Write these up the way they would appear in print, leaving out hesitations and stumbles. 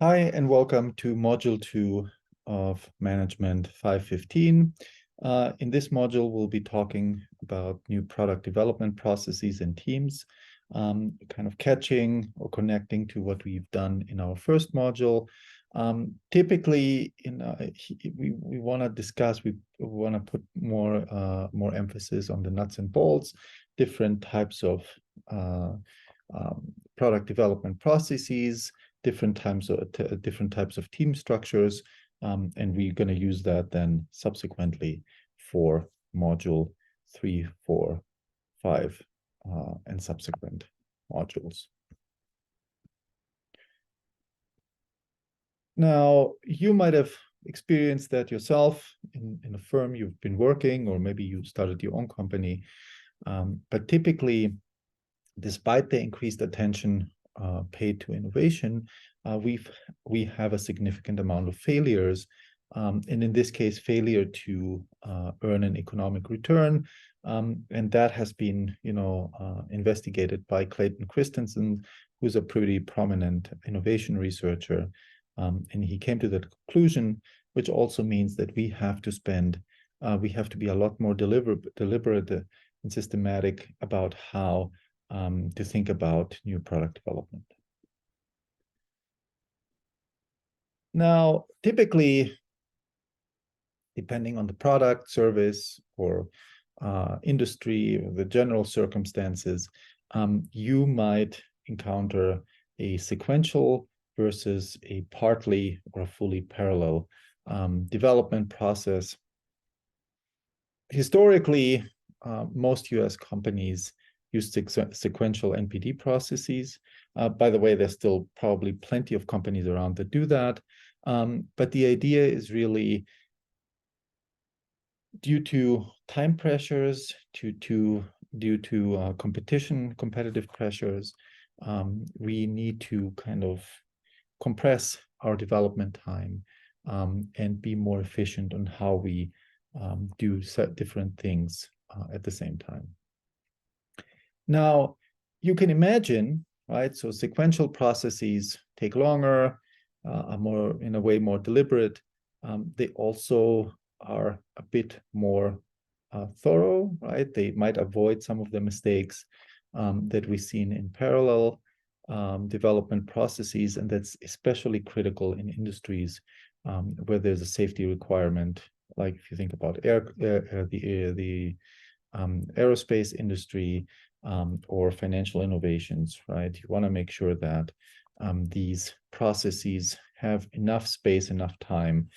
Hi, and welcome to Module 2 of Management 515. In this module, we'll be talking about new product development processes and teams, kind of catching or connecting to what we've done in our first module. Typically, we want to discuss, we want to put more emphasis on the nuts and bolts, different types of product development processes, different types of team structures, and we're going to use that then subsequently for module 3, 4, 5, and subsequent modules. Now, you might have experienced that yourself in a firm you've been working, or maybe you started your own company. But typically, despite the increased attention paid to innovation, we have a significant amount of failures, and in this case, failure to earn an economic return, and that has been, investigated by Clayton Christensen, who's a pretty prominent innovation researcher, and he came to that conclusion, which also means that we have to be a lot more deliberate and systematic about how to think about new product development. Now, typically, depending on the product, service, or industry, or the general circumstances, you might encounter a sequential versus a partly or fully parallel development process. Historically, most US companies use sequential NPD processes. By the way, there's still probably plenty of companies around that do that. But the idea is really due to time pressures, due to competitive pressures, we need to kind of compress our development time and be more efficient on how we do different things at the same time. Now, you can imagine, right? So sequential processes take longer, are in a way more deliberate. They also are a bit more thorough, right? They might avoid some of the mistakes that we've seen in parallel development processes, and that's especially critical in industries where there's a safety requirement, like if you think about the aerospace industry, or financial innovations, right? You want to make sure that these processes have enough space, enough time,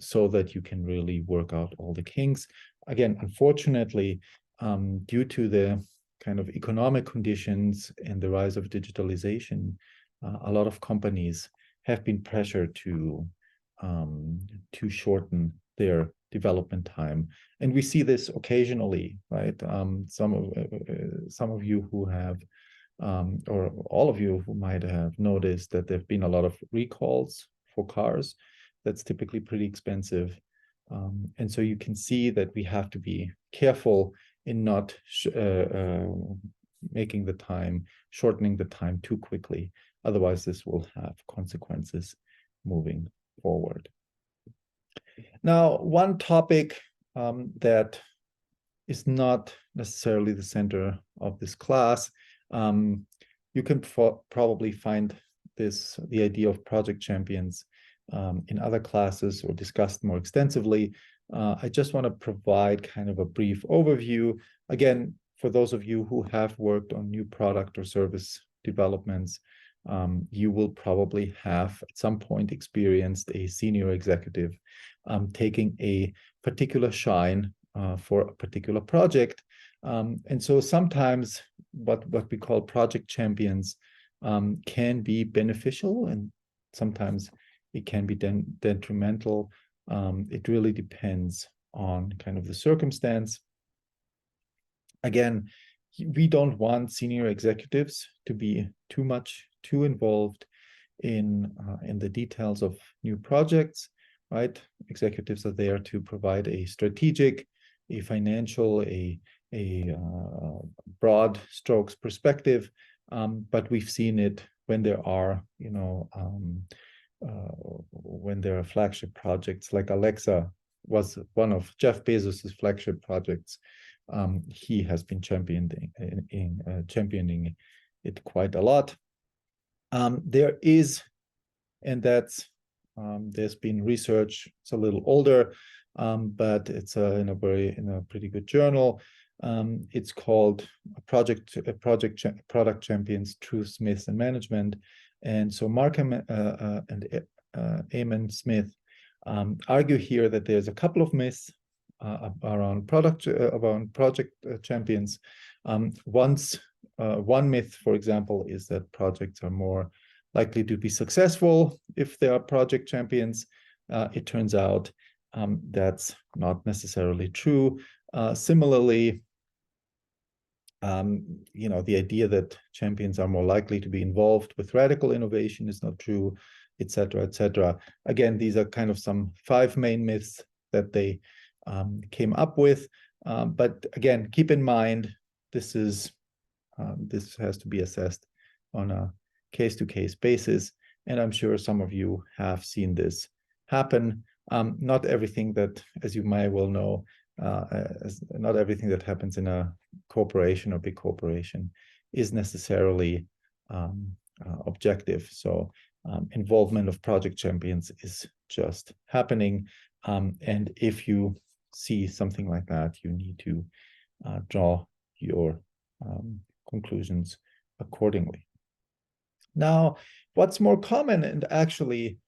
so that you can really work out all the kinks. Again, unfortunately, due to the kind of economic conditions and the rise of digitalization, a lot of companies have been pressured to shorten their development time, and we see this occasionally, right? Some of you who have, or all of you who might have noticed that there've been a lot of recalls for cars. That's typically pretty expensive, and so you can see that we have to be careful in not shortening the time too quickly. Otherwise, this will have consequences moving forward. Now, one topic that is not necessarily the center of this class, you can probably find the idea of project champions in other classes or discussed more extensively. I just want to provide kind of a brief overview. Again, for those of you who have worked on new product or service developments, you will probably have at some point experienced a senior executive taking a particular shine for a particular project. And so sometimes what we call project champions can be beneficial, and sometimes it can be detrimental. It really depends on kind of the circumstance. Again, we don't want senior executives to be too involved in the details of new projects, right? Executives are there to provide a strategic, a financial, a broad strokes perspective, but we've seen it when there are, when there are flagship projects, like Alexa was one of Jeff Bezos's flagship projects. He has been championing it quite a lot. There is, and that's there's been research. It's a little older, but it's in a pretty good journal. It's called Product Champions: Truth, Myths, and Management. And so Markham and Eamon Smith argue here that there's a couple of myths around project champions. One myth, for example, is that projects are more likely to be successful if they are project champions. It turns out that's not necessarily true. Similarly, the idea that champions are more likely to be involved with radical innovation is not true, etc., etc. Again, these are kind of some 5 main myths that they came up with. But again, keep in mind, this has to be assessed on a case-to-case basis. And I'm sure some of you have seen this happen. Not everything that, as you may well know, not everything that happens in a corporation or big corporation is necessarily objective. So involvement of project champions is just happening. And if you see something like that, you need to draw your conclusions accordingly. Now, what's more common and actually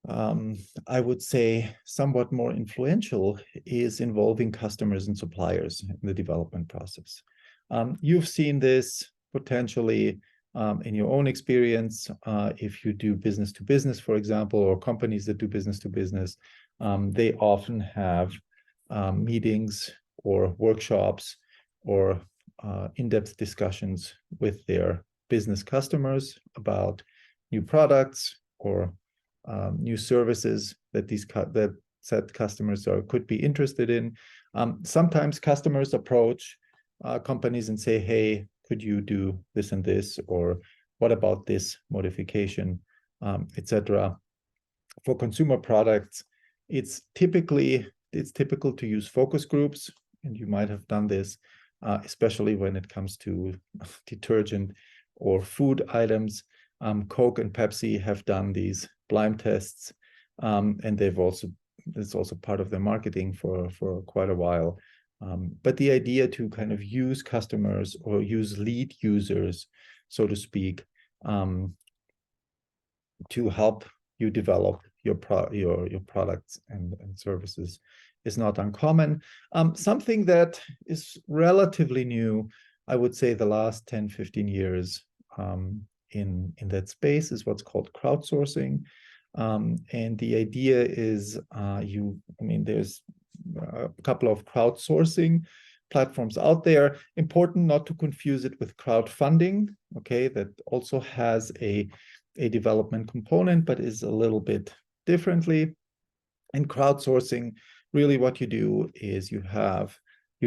I would say somewhat more influential is involving customers and suppliers in the development process. You've seen this potentially in your own experience. If you do business to business, for example, or companies that do business to business, they often have meetings or workshops or in-depth discussions with their business customers about new products or new services that that said customers could be interested in. Sometimes customers approach companies and say, "Hey, could you do this and this?" or "What about this modification?" etc. For consumer products, it's typical to use focus groups, and you might have done this, especially when it comes to detergent or food items. Coke and Pepsi have done these blind tests, and it's also part of their marketing for quite a while. But the idea to kind of use customers or use lead users, so to speak, to help you develop your products and services is not uncommon. Something that is relatively new, I would say the last 10, 15 years in that space is what's called crowdsourcing. And the idea is there's a couple of crowdsourcing platforms out there. Important not to confuse it with crowdfunding, okay? That also has a development component, but is a little bit differently. In crowdsourcing, really what you do is you're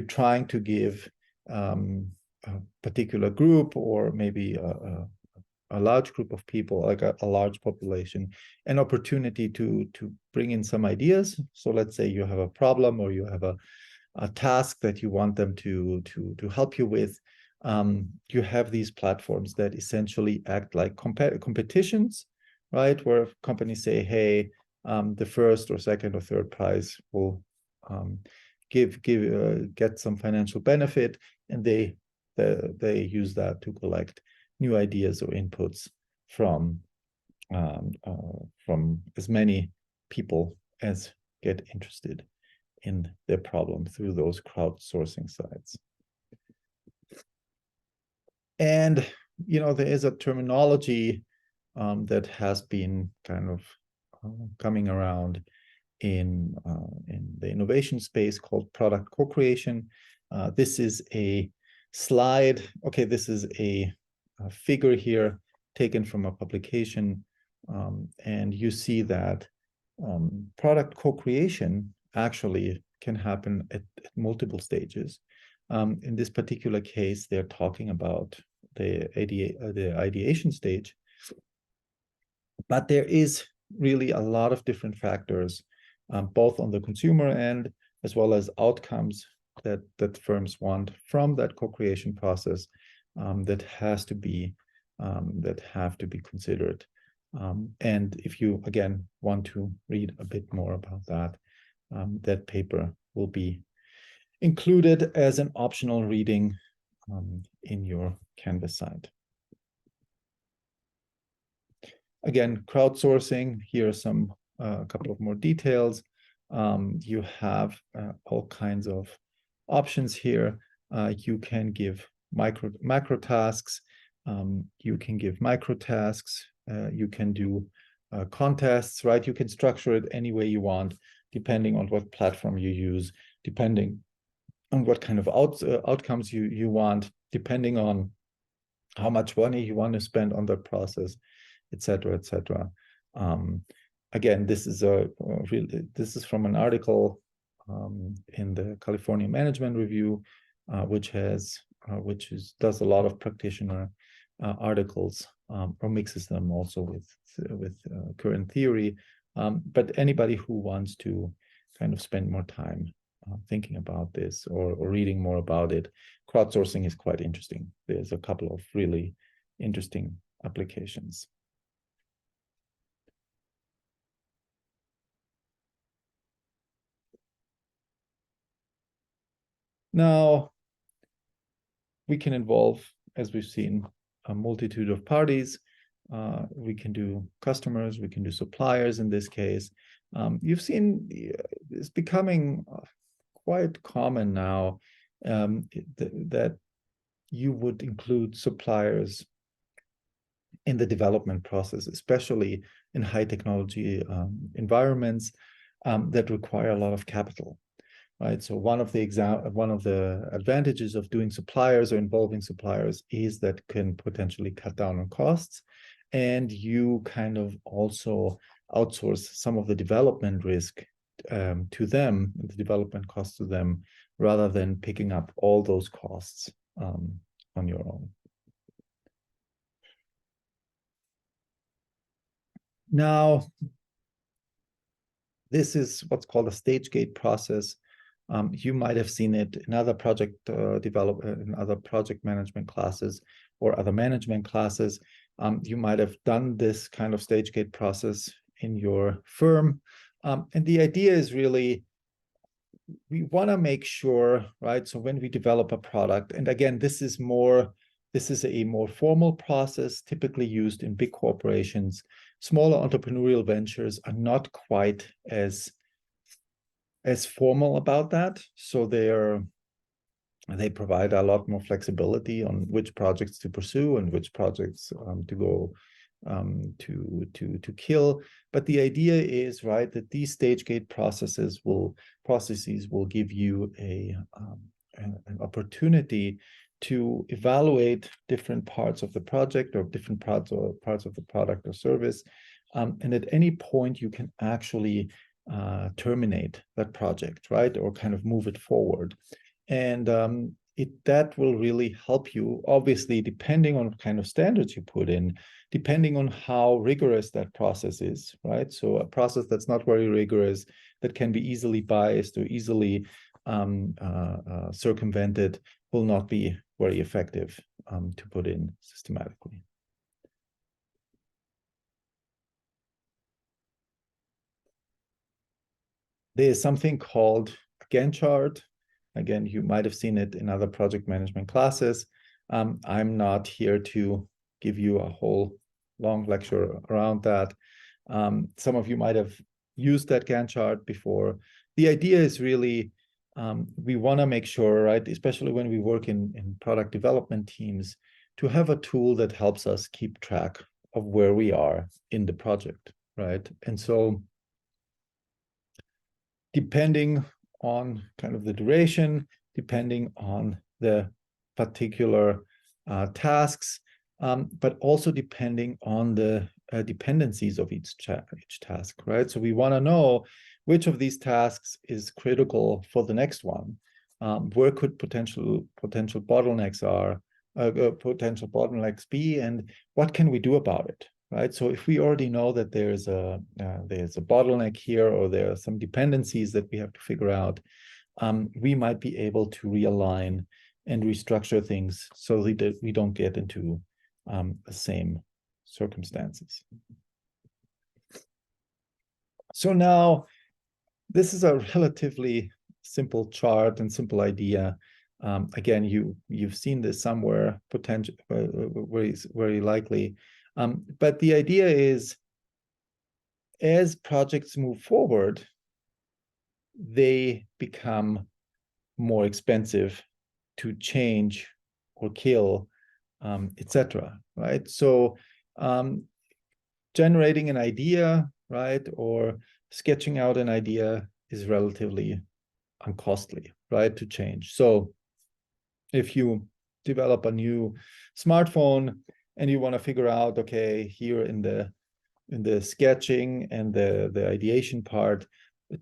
trying to give a particular group or maybe a large group of people, like a large population, an opportunity to bring in some ideas. So let's say you have a problem or you have a task that you want them to help you with. You have these platforms that essentially act like competitions, right? Where companies say, "Hey, the first or second or third prize will get some financial benefit," and they use that to collect new ideas or inputs from as many people as get interested in their problem through those crowdsourcing sites. And there is a terminology that has been kind of coming around in the innovation space called product co-creation. This is a slide. Okay, this is a figure here taken from a publication, and you see that product co-creation actually can happen at multiple stages. In this particular case, they're talking about the ideation stage. But there is really a lot of different factors, both on the consumer end as well as outcomes that firms want from that co-creation process, that have to be considered. And if you again want to read a bit more about that, that paper will be included as an optional reading in your Canvas site. Again, crowdsourcing, here are some a couple of more details. You have all kinds of options here. You can give macro tasks. You can give micro tasks. You can do contests, right? You can structure it any way you want, depending on what platform you use, depending on what kind of outcomes you want, depending on how much money you want to spend on the process, et cetera, et cetera. Again, this is from an article in the California Management Review, which does a lot of practitioner articles, or mixes them also with current theory. But anybody who wants to kind of spend more time thinking about this or reading more about it, crowdsourcing is quite interesting. There's a couple of really interesting applications. Now, we can involve, as we've seen, a multitude of parties. We can do customers, we can do suppliers in this case. You've seen it's becoming quite common now that you would include suppliers in the development process, especially in high technology environments that require a lot of capital. Right. So one of the advantages of doing suppliers or involving suppliers is that can potentially cut down on costs, and you kind of also outsource some of the development risk to them, the development costs to them, rather than picking up all those costs on your own. Now, this is what's called a stage gate process. You might have seen it in other in other project management classes or other management classes. You might have done this kind of stage gate process in your firm. And the idea is really, we want to make sure, right? So when we develop a product, and again, this is a more formal process, typically used in big corporations. Smaller entrepreneurial ventures are not quite as formal about that. So they provide a lot more flexibility on which projects to pursue and which projects to go to kill. But the idea is, right, that these stage gate processes will give you an opportunity to evaluate different parts of the project or different parts of the product or service. And at any point, you can actually terminate that project, right? Or kind of move it forward. And that will really help you, obviously, depending on what kind of standards you put in, depending on how rigorous that process is, right? So a process that's not very rigorous, that can be easily biased or easily circumvented, will not be very effective to put in systematically. There's something called a Gantt chart. Again, you might have seen it in other project management classes. I'm not here to give you a whole long lecture around that. Some of you might have used that Gantt chart before. The idea is really, we want to make sure, right, especially when we work in product development teams, to have a tool that helps us keep track of where we are in the project, right? And so, depending on kind of the duration, depending on the particular tasks, but also depending on the dependencies of each task, right? So we want to know which of these tasks is critical for the next one. Where could potential bottlenecks potential bottlenecks be, and what can we do about it, right? So if we already know that there's a bottleneck here, or there are some dependencies that we have to figure out, we might be able to realign and restructure things so that we don't get into the same circumstances. So now, this is a relatively simple chart and simple idea. Again, you've seen this somewhere, very likely. But the idea is, as projects move forward, they become more expensive to change or kill, etc. Right? So generating an idea, right, or sketching out an idea is relatively uncostly, right, to change. So if you develop a new smartphone and you want to figure out, okay, here in the sketching and the ideation part,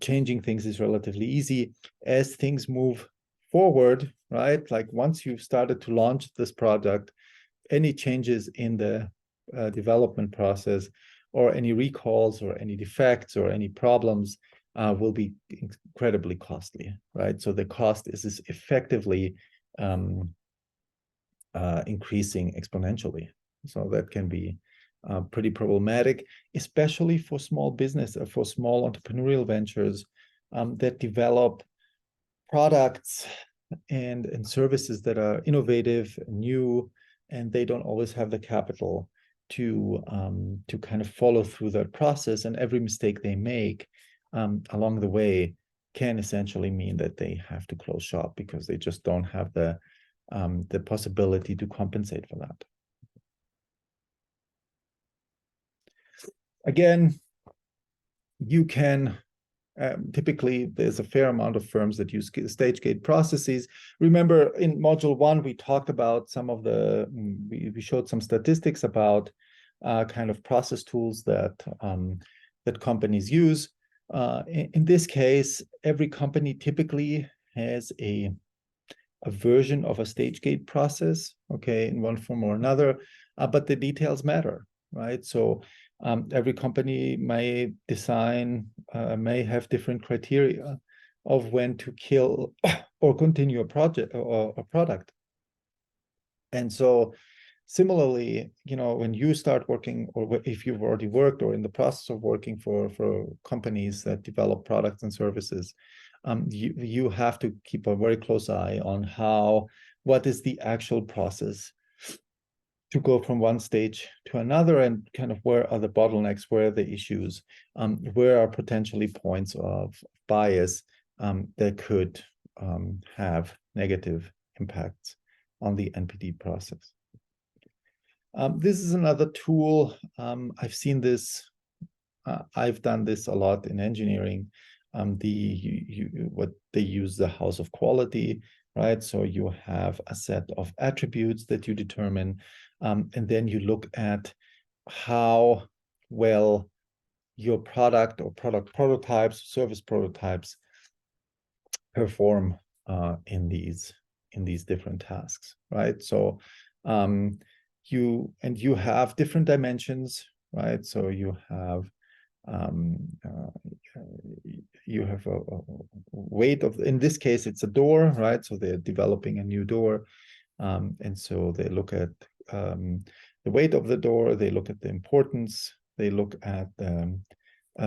changing things is relatively easy. As things move forward, right, like once you've started to launch this product, any changes in the development process, or any recalls or any defects or any problems will be incredibly costly, right? So the cost is effectively increasing exponentially. So that can be pretty problematic, especially for small business, for small entrepreneurial ventures that develop products and services that are innovative, new, and they don't always have the capital to kind of follow through that process. And every mistake they make along the way can essentially mean that they have to close shop because they just don't have the possibility to compensate for that. Again, you can typically, there's a fair amount of firms that use stage gate processes. Remember, in module 1, we talked about some of the, we showed some statistics about kind of process tools that that companies use. In this case, every company typically has a version of a stage gate process, okay, in one form or another, but the details matter, right? So every company may design, may have different criteria of when to kill or continue a project or a product. And so similarly, you know, when you start working, or if you've already worked or in the process of working for companies that develop products and services, you have to keep a very close eye on what is the actual process to go from one stage to another, and kind of where are the bottlenecks, where are the issues, where are potentially points of bias that could have negative impacts on the NPD process. This is another tool. I've seen this. I've done this a lot in engineering. What they use, the house of quality, right? So you have a set of attributes that you determine, and then you look at how well your product or product prototypes, service prototypes perform in these different tasks, right? So you have different dimensions, right? So you have a weight of, in this case, it's a door, right? So they're developing a new door. And so they look at the weight of the door, they look at the importance, they look at the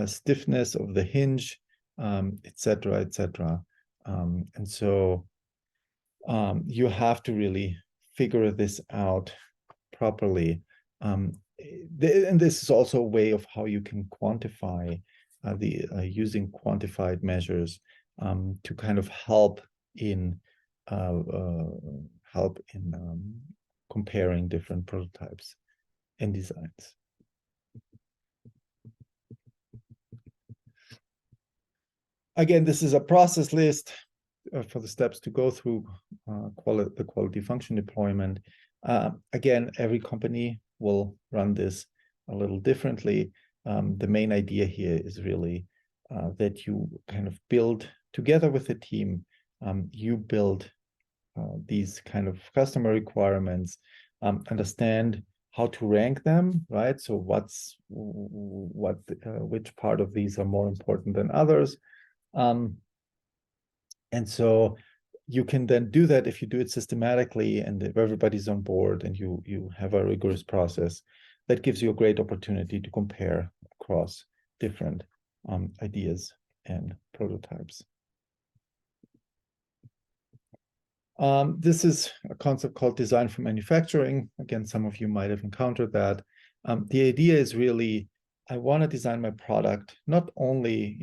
stiffness of the hinge, et cetera, et cetera. And so you have to really figure this out properly. And this is also a way of how you can quantify using quantified measures to kind of help in comparing different prototypes and designs. Again, this is a process list for the steps to go through the quality function deployment. Again, every company will run this a little differently. The main idea here is really that you kind of build together with the team, you build these kind of customer requirements, understand how to rank them, right? So which part of these are more important than others. And so you can then do that if you do it systematically and if everybody's on board and you have a rigorous process. That gives you a great opportunity to compare across different ideas and prototypes. This is a concept called design for manufacturing. Again, some of you might have encountered that. The idea is really, I want to design my product not only,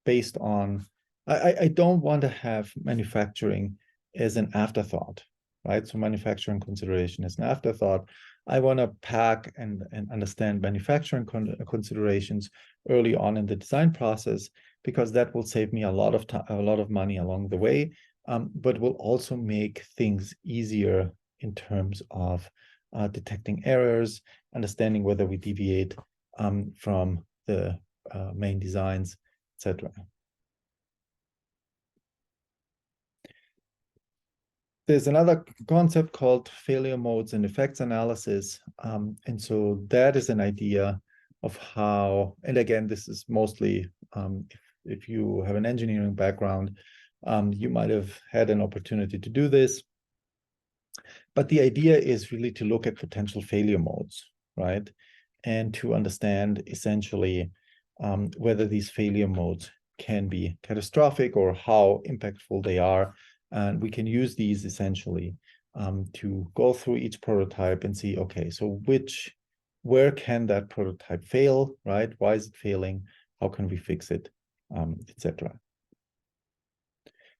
based on, I don't want to have manufacturing as an afterthought, right? So manufacturing consideration is an afterthought. I want to pack and understand manufacturing considerations early on in the design process, because that will save me a lot of time, a lot of money along the way. But will also make things easier in terms of detecting errors, understanding whether we deviate from the main designs, etc. There's another concept called failure modes and effects analysis. And so that is an idea of how, and again, this is mostly, if you have an engineering background, you might have had an opportunity to do this. But the idea is really to look at potential failure modes, right? And to understand essentially whether these failure modes can be catastrophic or how impactful they are. And we can use these essentially to go through each prototype and see, okay, so where can that prototype fail, right? Why is it failing? How can we fix it, etc.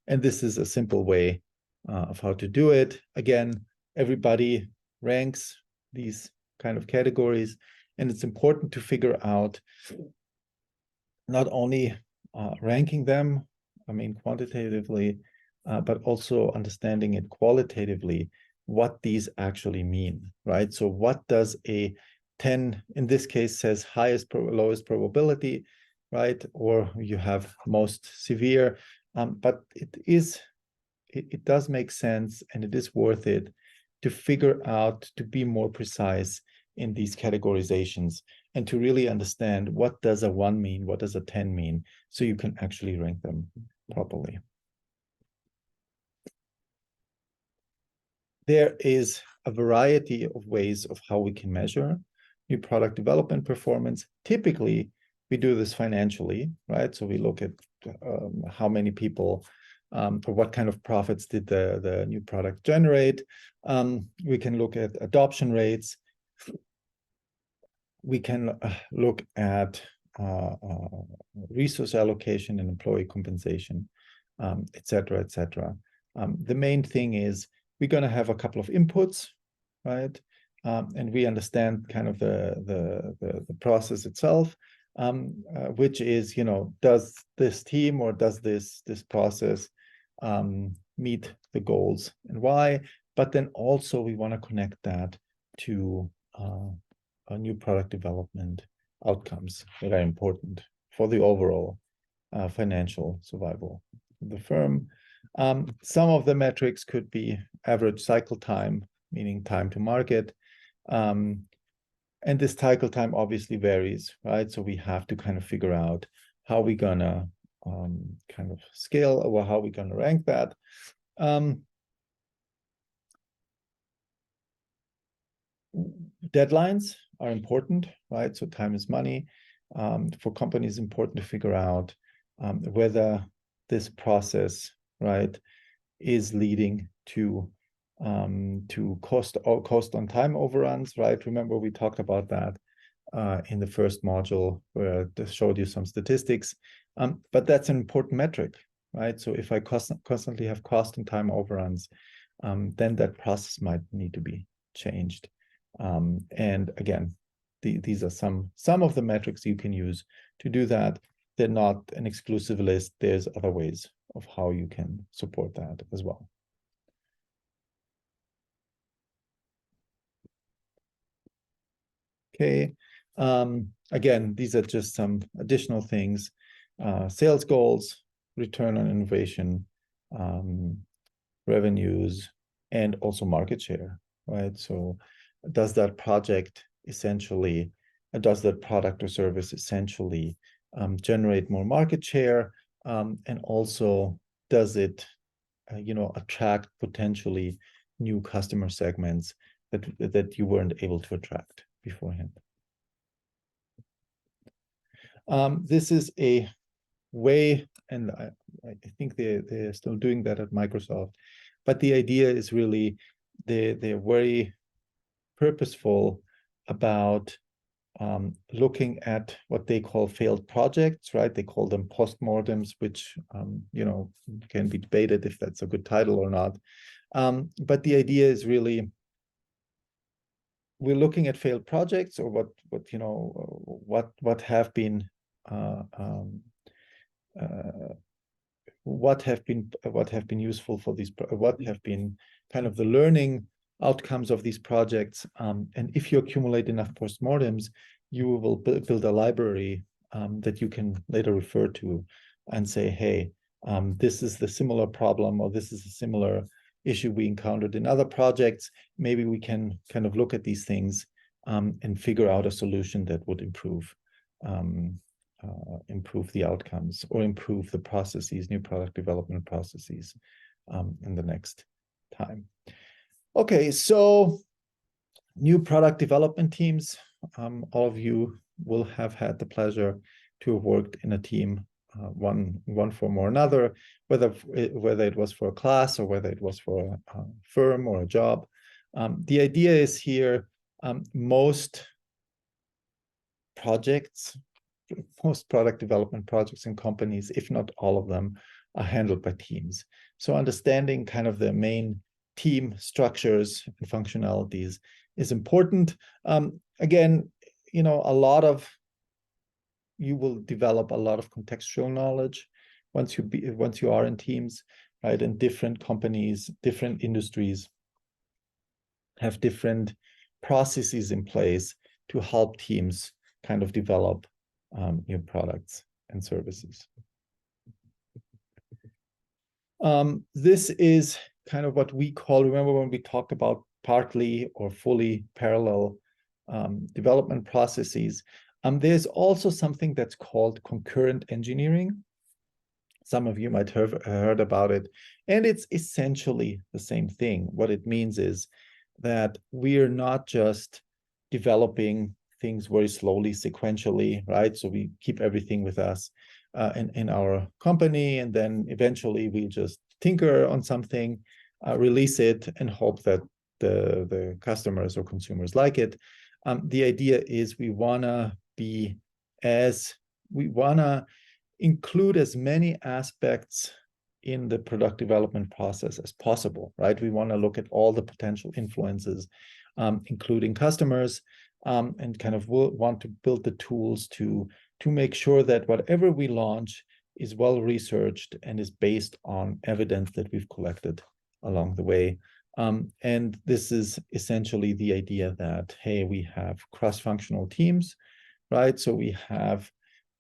And this is a simple way of how to do it. Again, everybody ranks these kind of categories, and it's important to figure out not only ranking them, quantitatively, but also understanding it qualitatively, what these actually mean, right? So what does a 10, in this case, says highest, lowest probability, right? Or you have most severe, but it does make sense, and it is worth it to figure out, to be more precise in these categorizations and to really understand what does a 1 mean, what does a 10 mean, so you can actually rank them properly. There is a variety of ways of how we can measure new product development performance. Typically, we do this financially, right? So we look at how many people or what kind of profits did the new product generate. We can look at adoption rates. We can look at resource allocation and employee compensation, et cetera, et cetera. The main thing is we're going to have a couple of inputs, right? And we understand kind of the process itself, which is, does this team or does this process meet the goals and why? But then also we want to connect that to new product development outcomes that are important for the overall financial survival of the firm. Some of the metrics could be average cycle time, meaning time to market. And this cycle time obviously varies, right? So we have to kind of figure out how we're going to kind of scale or how we're going to rank that. Deadlines are important, right? So time is money. For companies, important to figure out whether this process, right, is leading to cost on time overruns, right? Remember, we talked about that in the first module where I showed you some statistics, but that's an important metric, right? So if I constantly have cost and time overruns, then that process might need to be changed. And again, these are some of the metrics you can use to do that. They're not an exclusive list. There's other ways of how you can support that as well. Okay. Again, these are just some additional things. Sales goals, return on innovation, revenues, and also market share, right? So does that project essentially, does that product or service essentially generate more market share, and also does it attract potentially new customer segments that you weren't able to attract beforehand. This is a way, and I think they're still doing that at Microsoft, but the idea is really they're very purposeful about looking at what they call failed projects, right? They call them postmortems, which can be debated if that's a good title or not. But the idea is really we're looking at failed projects, or what have been what have been useful for these, what have been kind of the learning outcomes of these projects. And if you accumulate enough postmortems, you will build a library that you can later refer to and say, hey, this is the similar problem, or this is a similar issue we encountered in other projects. Maybe we can kind of look at these things and figure out a solution that would improve the outcomes, or improve the processes, new product development processes in the next time. Okay, so new product development teams. All of you will have had the pleasure to have worked in a team, one form or another, whether it was for a class or whether it was for a firm or a job. The idea is here, most product development projects in companies, if not all of them, are handled by teams. So understanding kind of the main team structures and functionalities is important. Again, you will develop a lot of contextual knowledge once you are in teams, right? And different companies, different industries have different processes in place to help teams kind of develop new products and services. This is kind of what we call, remember when we talked about partly or fully parallel development processes, there's also something that's called concurrent engineering. Some of you might have heard about it, and it's essentially the same thing. What it means is that we're not just developing things very slowly, sequentially, right? So we keep everything with us in our company, and then eventually we just tinker on something, release it, and hope that the customers or consumers like it. The idea is we want to include as many aspects in the product development process as possible, right? We want to look at all the potential influences, including customers, and kind of want to build the tools to make sure that whatever we launch is well researched and is based on evidence that we've collected along the way. And this is essentially the idea that, hey, we have cross-functional teams, right? So we have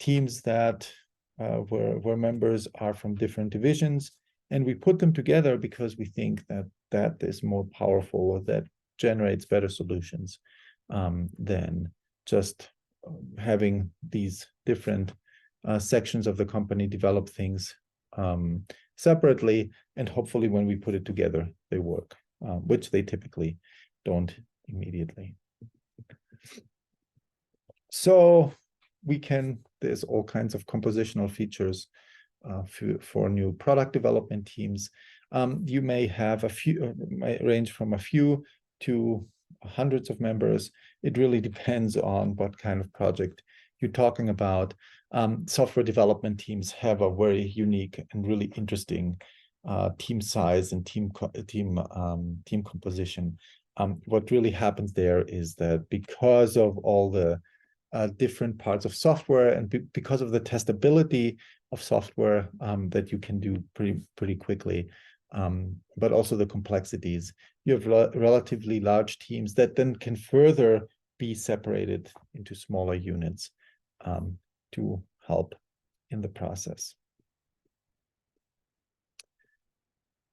teams that where members are from different divisions, and we put them together because we think that is more powerful, or that generates better solutions than just having these different sections of the company develop things separately, and hopefully when we put it together, they work, which they typically don't immediately. So there's all kinds of compositional features for new product development teams. You may have may range from a few to hundreds of members. It really depends on what kind of project you're talking about. Software development teams have a very unique and really interesting team size and team composition. What really happens there is that because of all the different parts of software, and because of the testability of software that you can do pretty quickly, but also the complexities, you have relatively large teams that then can further be separated into smaller units to help in the process.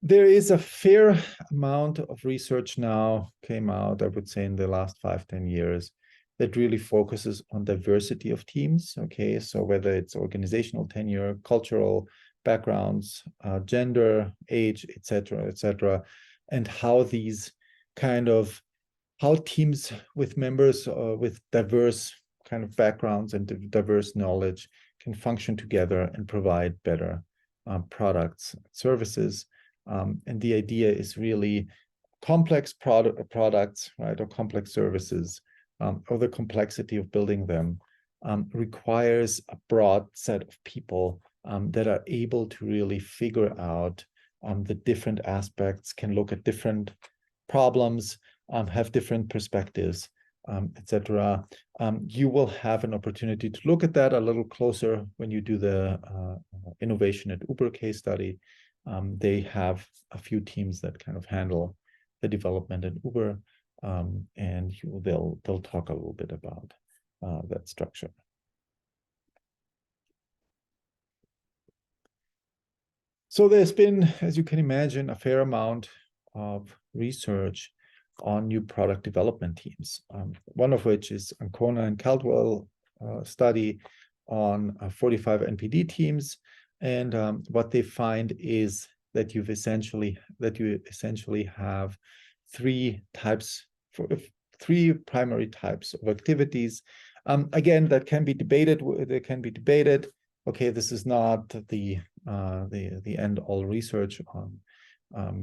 There is a fair amount of research now came out, I would say, in the last 5-10 years that really focuses on diversity of teams. Okay, so whether it's organizational tenure, cultural backgrounds, gender, age, etc., and how these how teams with members with diverse kind of backgrounds and diverse knowledge can function together and provide better products, services. And the idea is really complex products, right, or complex services, or the complexity of building them requires a broad set of people that are able to really figure out the different aspects, can look at different problems, have different perspectives, etc. You will have an opportunity to look at that a little closer when you do the innovation at Uber case study. They have a few teams that kind of handle the development at Uber, and they'll talk a little bit about that structure. So there's been, as you can imagine, a fair amount of research on new product development teams. One of which is Ancona and Caldwell study on 45 NPD teams. And what they find is that you essentially have three primary types of activities. Again, that can be debated. Okay, this is not the end-all research on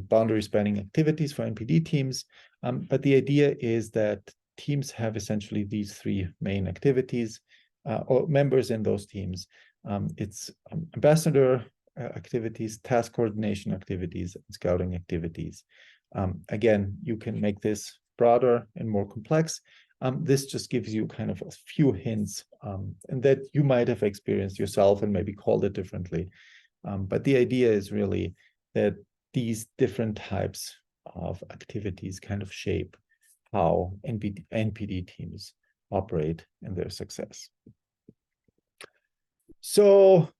boundary spanning activities for NPD teams, but the idea is that teams have essentially these three main activities, or members in those teams. It's ambassador activities, task coordination activities, and scouting activities. Again, you can make this broader and more complex. This just gives you kind of a few hints, and that you might have experienced yourself and maybe called it differently. But the idea is really that these different types of activities kind of shape how NPD teams operate and their success. So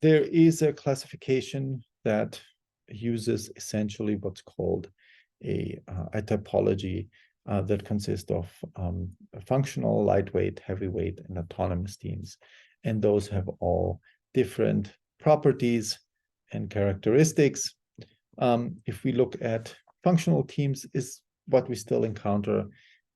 there is a classification that uses essentially what's called a typology that consists of functional, lightweight, heavyweight, and autonomous teams. And those have all different properties and characteristics. If we look at functional teams, is what we still encounter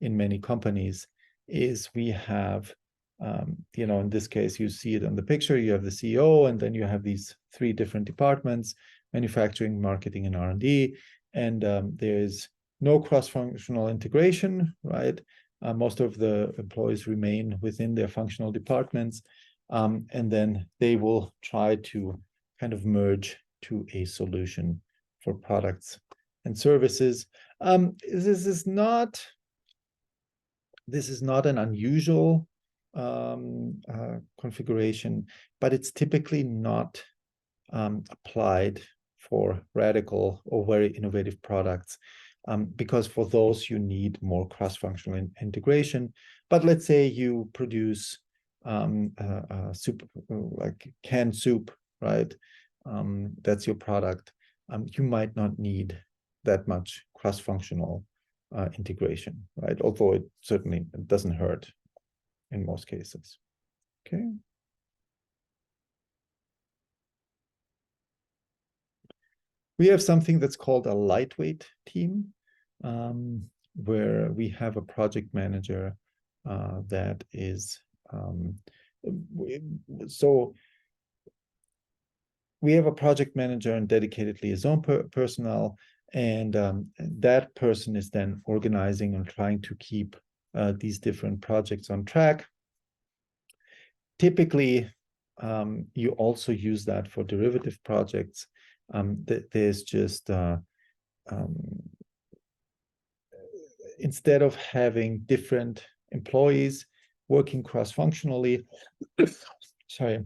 in many companies, is we have, in this case, you see it on the picture, you have the CEO, and then you have these three different departments, manufacturing, marketing, and R&D, and there's no cross-functional integration, right? Most of the employees remain within their functional departments, and then they will try to kind of merge to a solution for products and services. This is not an unusual configuration, but it's typically not applied for radical or very innovative products, because for those you need more cross-functional integration. But let's say you produce soup, like canned soup, right? That's your product. You might not need that much cross-functional integration, right? Although it certainly doesn't hurt in most cases. Okay. We have something that's called a lightweight team, where we have a project manager that is, so we have a project manager and dedicated liaison personnel, and that person is then organizing and trying to keep these different projects on track. Typically, you also use that for derivative projects. There's just, instead of having different employees working cross-functionally, sorry,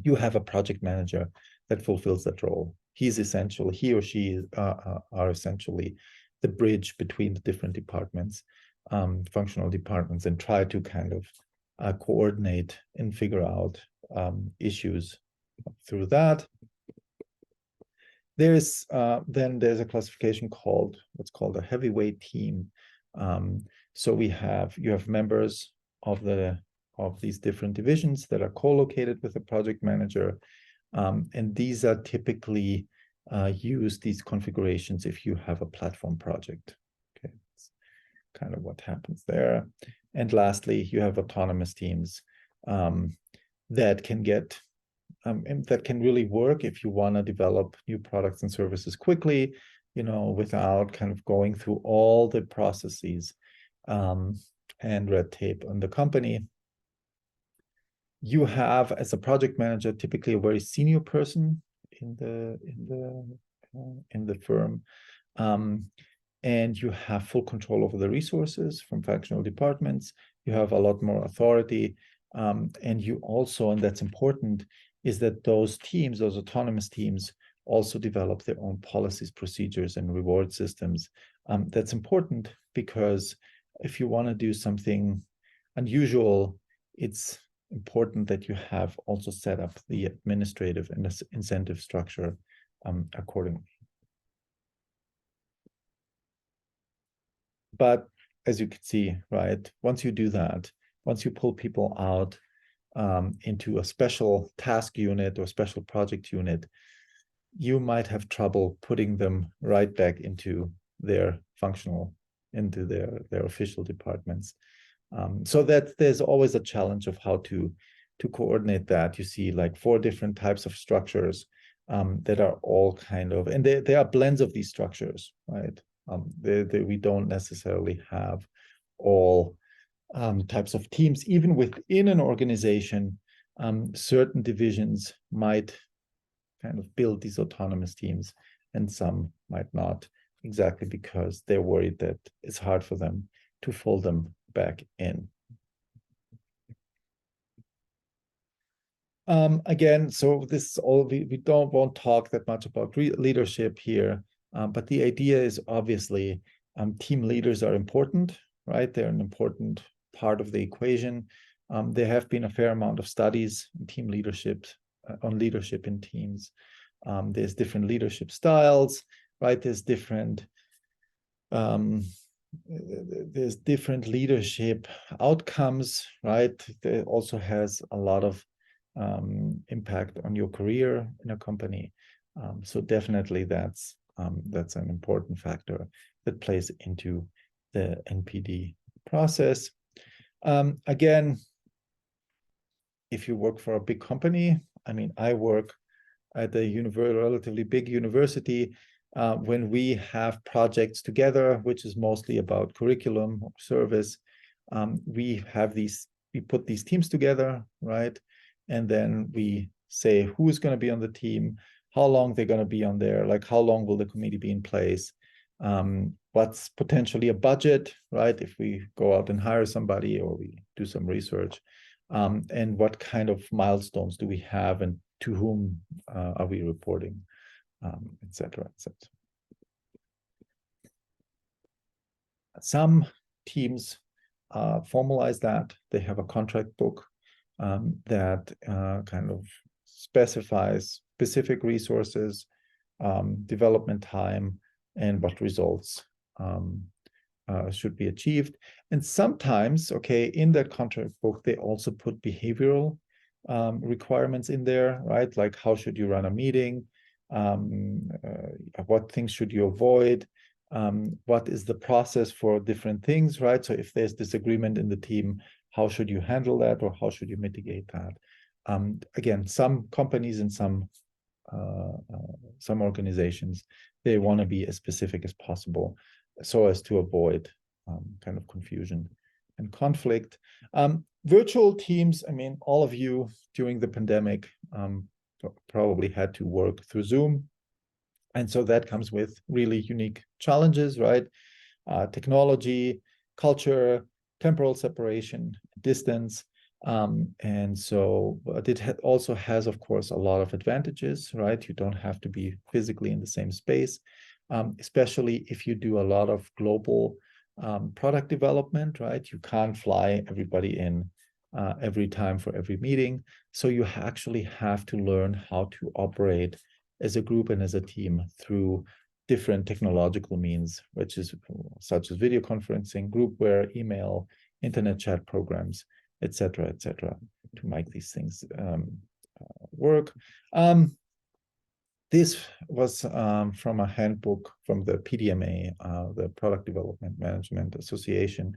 you have a project manager that fulfills that role. He or she are essentially the bridge between the different departments, functional departments, and try to kind of coordinate and figure out issues through that. Then there's a classification called what's called a heavyweight team. So you have members of these different divisions that are co-located with the project manager, and these are typically use these configurations if you have a platform project. Okay, that's kind of what happens there. And lastly, you have autonomous teams that can really work if you want to develop new products and services quickly, without kind of going through all the processes and red tape on the company. You have, as a project manager, typically a very senior person in the firm, and you have full control over the resources from functional departments. You have a lot more authority, and you also, and that's important, is that those autonomous teams, also develop their own policies, procedures, and reward systems. That's important because if you want to do something unusual, it's important that you have also set up the administrative and incentive structure accordingly. But as you can see, right, once you do that, once you pull people out into a special task unit or special project unit, you might have trouble putting them right back into their official departments. So that there's always a challenge of how to coordinate that. You see like 4 different types of structures that are all kind of, and there are blends of these structures, right? We don't necessarily have all types of teams. Even within an organization, certain divisions might kind of build these autonomous teams, and some might not, exactly because they're worried that it's hard for them to fold them back in. Again, so this is all, we won't talk that much about leadership here, but the idea is obviously team leaders are important, right? They're an important part of the equation. There have been a fair amount of studies in team leadership, on leadership in teams. There's different leadership styles, right? There's different leadership outcomes, right? There also has a lot of impact on your career in a company. So definitely that's an important factor that plays into the NPD process. Again, if you work for a big company, I mean, I work at a relatively big university. When we have projects together, which is mostly about curriculum or service, we put these teams together, right? And then we say who's going to be on the team, how long they're going to be on there, like how long will the committee be in place, what's potentially a budget, right? If we go out and hire somebody or we do some research, and what kind of milestones do we have, and to whom are we reporting, et cetera, et cetera. Some teams formalize that. They have a contract book that kind of specifies specific resources, development time, and what results should be achieved. And sometimes, okay, in that contract book, they also put behavioral requirements in there, right? Like how should you run a meeting? What things should you avoid? What is the process for different things, right? So if there's disagreement in the team, how should you handle that, or how should you mitigate that? Again, some companies and some organizations, they want to be as specific as possible so as to avoid kind of confusion and conflict. Virtual teams, I mean, all of you during the pandemic probably had to work through Zoom. And so that comes with really unique challenges, right? Technology, culture, temporal separation, distance. And so it also has, of course, a lot of advantages, right? You don't have to be physically in the same space, especially if you do a lot of global product development, right? You can't fly everybody in every time for every meeting. So you actually have to learn how to operate as a group and as a team through different technological means, which is such as video conferencing, groupware, email, internet chat programs, etc., to make these things work. This was from a handbook from the PDMA, the Product Development Management Association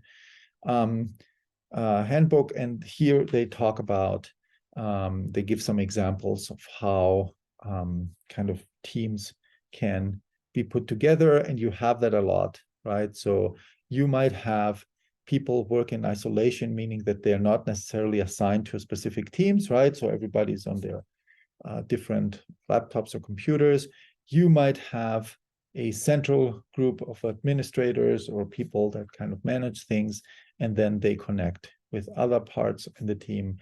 handbook, and here they talk about, they give some examples of how kind of teams can be put together, and you have that a lot, right? So you might have people work in isolation, meaning that they're not necessarily assigned to specific teams, right? So everybody's on their different laptops or computers. You might have a central group of administrators or people that kind of manage things, and then they connect with other parts in the team.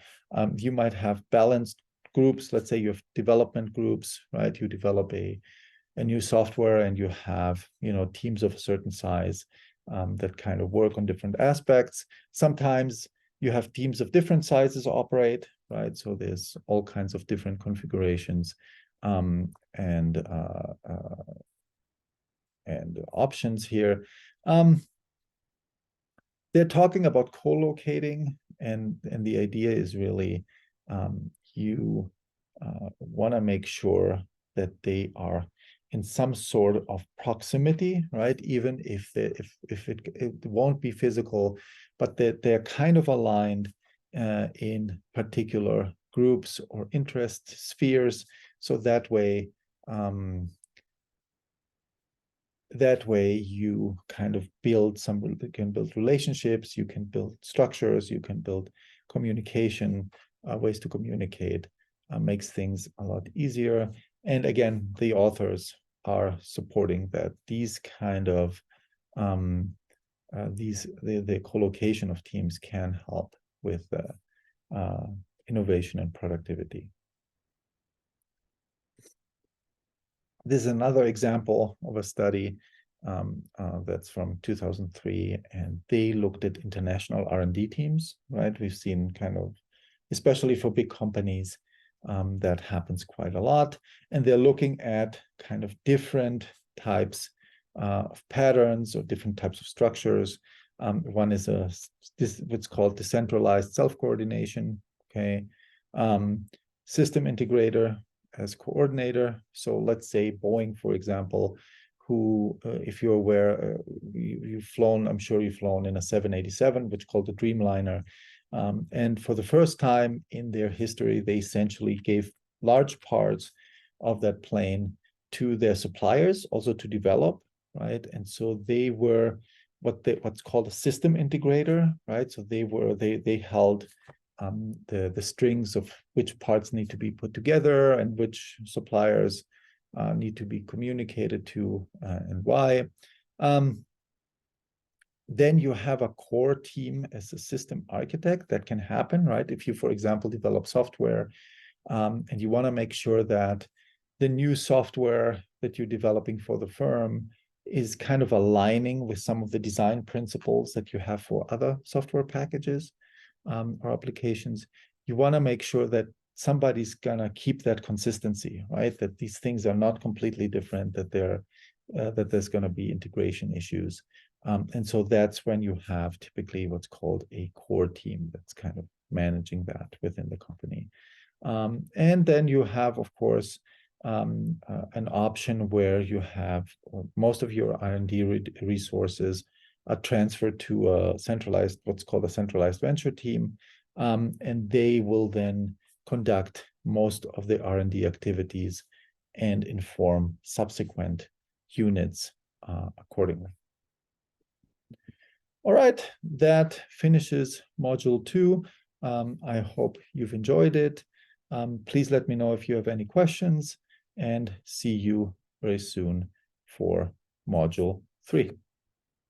You might have balanced groups. Let's say you have development groups, right? You develop a new software, and you have, you know, teams of a certain size that kind of work on different aspects. Sometimes you have teams of different sizes operate, right? So there's all kinds of different configurations and options here. They're talking about co-locating, and the idea is really you want to make sure that they are in some sort of proximity, right? Even if it won't be physical, but that they're kind of aligned in particular groups or interest spheres. So that way you kind of can build relationships, you can build structures, you can build communication, ways to communicate, makes things a lot easier. And again, the authors are supporting that these kind of the co-location of teams can help with innovation and productivity. This is another example of a study that's from 2003, and they looked at international R&D teams, right? We've seen kind of, especially for big companies, that happens quite a lot. And they're looking at kind of different types of patterns or different types of structures. One is what's called decentralized self-coordination, okay? System integrator as coordinator. So let's say Boeing, for example, who, if you're aware, you've flown, I'm sure you've flown in a 787, which is called the Dreamliner. And for the first time in their history, they essentially gave large parts of that plane to their suppliers, also to develop, right? And so they were what's called a system integrator, right? So they held the strings of which parts need to be put together and which suppliers need to be communicated to and why. Then you have a core team as a system architect. That can happen, right? If you, for example, develop software and you want to make sure that the new software that you're developing for the firm is kind of aligning with some of the design principles that you have for other software packages or applications, you want to make sure that somebody's going to keep that consistency, right? That these things are not completely different, that there's going to be integration issues. And so that's when you have typically what's called a core team that's kind of managing that within the company. And then you have, of course, an option where you have most of your R&D resources are transferred to a centralized, what's called a centralized venture team, and they will then conduct most of the R&D activities and inform subsequent units accordingly. All right, that finishes Module 2. I hope you've enjoyed it. Please let me know if you have any questions, and see you very soon for Module 3.